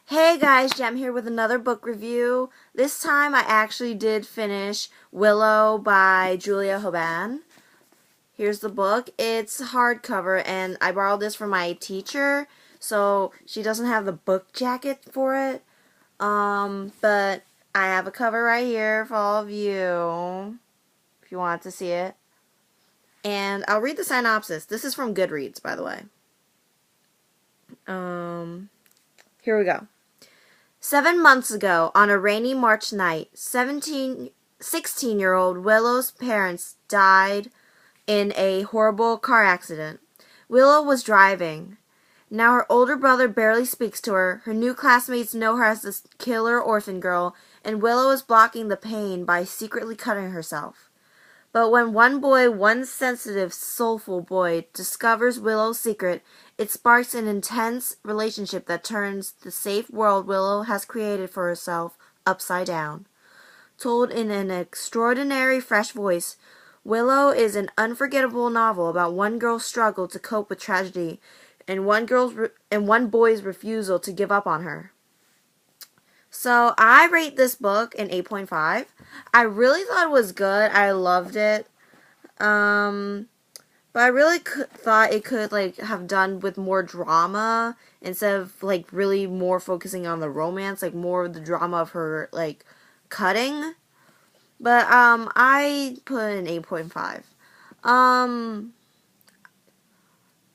Hey guys, Jem here with another book review. This time I actually did finish Willow by Julia Hoban. Here's the book. It's hardcover and I borrowed this from my teacher, so she doesn't have the book jacket for it. But I have a cover right here for all of you if you want to see it. And I'll read the synopsis. This is from Goodreads, by the way. Here we go. 7 months ago, on a rainy March night, 16-year-old Willow's parents died in a horrible car accident. Willow was driving. Now her older brother barely speaks to her, her new classmates know her as the killer orphan girl, and Willow is blocking the pain by secretly cutting herself. But when one sensitive, soulful boy, discovers Willow's secret, it sparks an intense relationship that turns the safe world Willow has created for herself upside down. Told in an extraordinary, fresh voice, Willow is an unforgettable novel about one girl's struggle to cope with tragedy and one boy's refusal to give up on her. So I rate this book an 8.5. I really thought it was good. I loved it. But I really thought it could have done with more drama instead of really more focusing on the romance, more of the drama of her cutting. But I put an 8.5.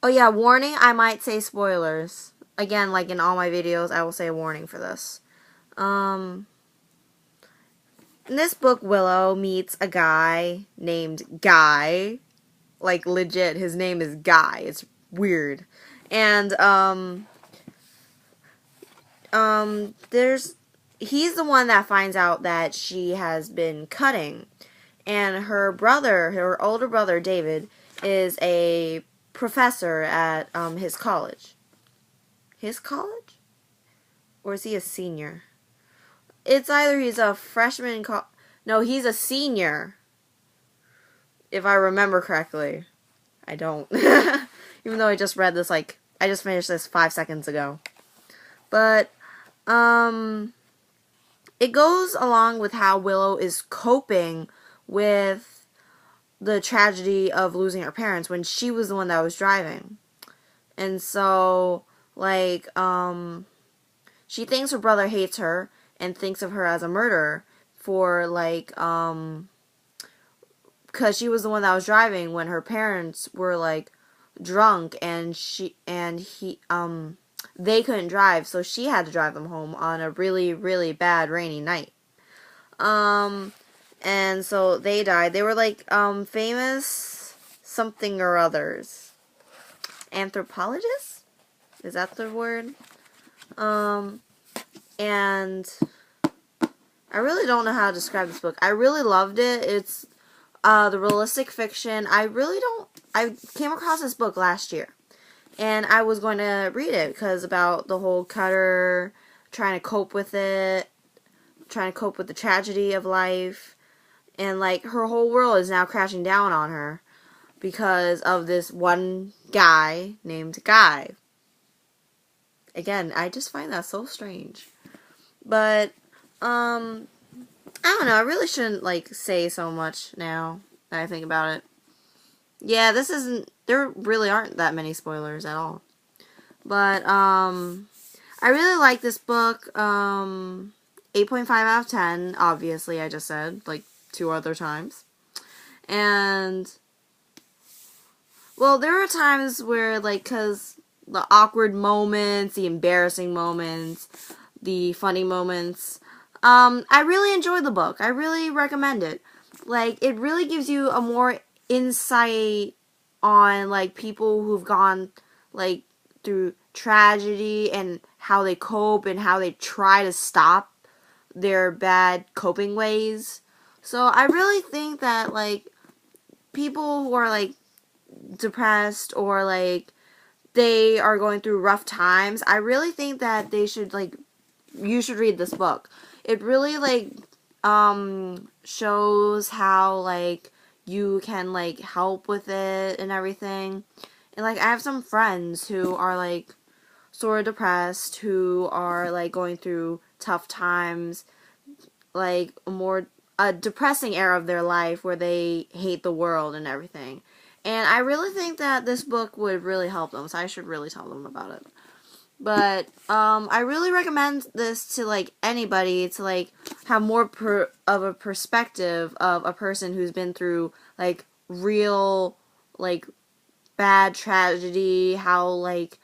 Oh yeah, warning, I might say spoilers. Again, like in all my videos, I will say a warning for this. In this book, Willow meets a guy named Guy. Like, legit, his name is Guy. It's weird. And, he's the one that finds out that she has been cutting. And her older brother, David, is a professor at, his college. His college? Or is he a senior? It's either he's a freshman in no, he's a senior. If I remember correctly. I don't. Even though I just read this, I just finished this 5 seconds ago. But, it goes along with how Willow is coping with the tragedy of losing her parents when she was the one that was driving. And so, she thinks her brother hates her and thinks of her as a murderer for, because she was the one that was driving when her parents were, drunk and they couldn't drive, so she had to drive them home on a really, really bad rainy night. And so they died. They were, famous something or others. Anthropologists? Is that the word? And I really don't know how to describe this book. I really loved it. It's the realistic fiction. I came across this book last year. And I was going to read it because about the whole cutter, trying to cope with it, trying to cope with the tragedy of life. And, her whole world is now crashing down on her because of this one guy named Guy. Again, I just find that so strange. But, I don't know, I really shouldn't, say so much now that I think about it. Yeah, there really aren't that many spoilers at all. But, I really like this book, 8.5 out of 10, obviously, I just said, 2 other times. And, well, there are times where, because the awkward moments, the embarrassing moments, the funny moments, I really enjoyed the book. I really recommend it. It really gives you a more insight on, people who've gone, through tragedy and how they cope and how they try to stop their bad coping ways. So I really think that, people who are, depressed or, they are going through rough times, I really think that they should, you should read this book. It really, shows how, you can, help with it and everything. And, I have some friends who are, sort of depressed, who are like going through tough times, like a depressing era of their life where they hate the world and everything. And I really think that this book would really help them, so I should really tell them about it. But I really recommend this to like anybody to like have more of a perspective of a person who's been through like real like bad tragedy. How like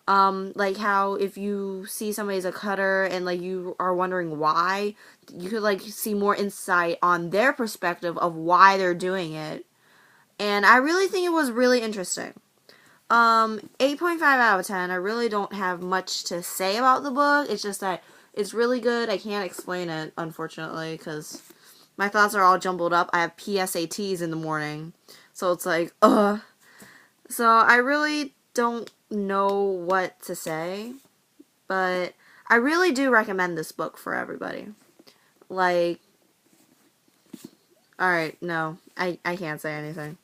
how if you see somebody's a cutter and like you are wondering why, you could like see more insight on their perspective of why they're doing it. And I really think it was really interesting. 8.5 out of 10. I really don't have much to say about the book. It's just that it's really good. I can't explain it, unfortunately, because my thoughts are all jumbled up. I have PSATs in the morning, so it's like, ugh. So I really don't know what to say, but I really do recommend this book for everybody. Like, alright, no, I can't say anything.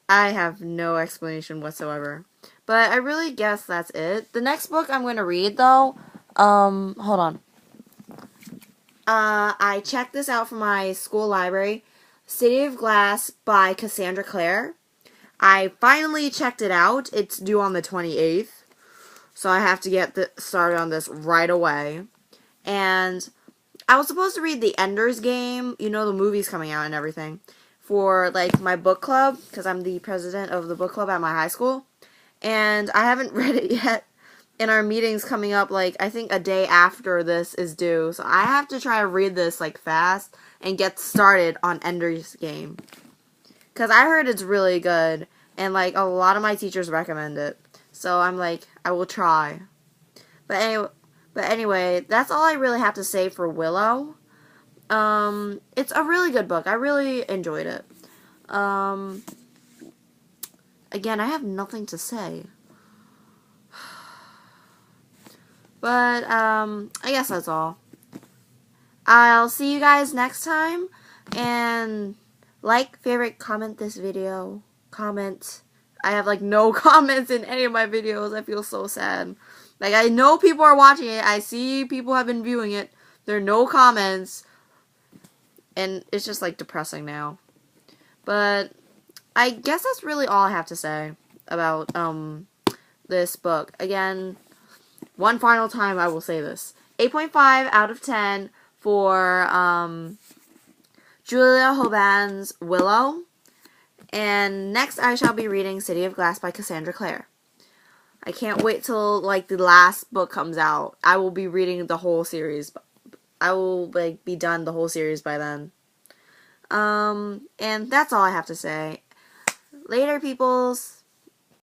I have no explanation whatsoever. But I really guess that's it. The next book I'm going to read, though, hold on. I checked this out from my school library. City of Glass by Cassandra Clare. I finally checked it out. It's due on the 28th. So I have to get started on this right away. And I was supposed to read The Ender's Game. You know, the movie's coming out and everything. For, like, my book club, because I'm the president of the book club at my high school, and I haven't read it yet, and our meeting's coming up, like, I think a day after this is due, so I have to try to read this, like, fast, and get started on Ender's Game, because I heard it's really good, and, like, a lot of my teachers recommend it, so I'm like, I will try. But anyway, that's all I really have to say for Willow. It's a really good book. I really enjoyed it. Again, I have nothing to say. But, I guess that's all. I'll see you guys next time, and like, favorite, comment this video. Comment. I have, like, no comments in any of my videos. I feel so sad. Like, I know people are watching it. I see people have been viewing it. There are no comments. And it's just, like, depressing now. But I guess that's really all I have to say about, this book. Again, one final time I will say this. 8.5 out of 10 for, Julia Hoban's Willow. And next I shall be reading City of Glass by Cassandra Clare. I can't wait till, like, the last book comes out. I will be reading the whole series. I will, like, be done the whole series by then. And that's all I have to say. Later, peoples.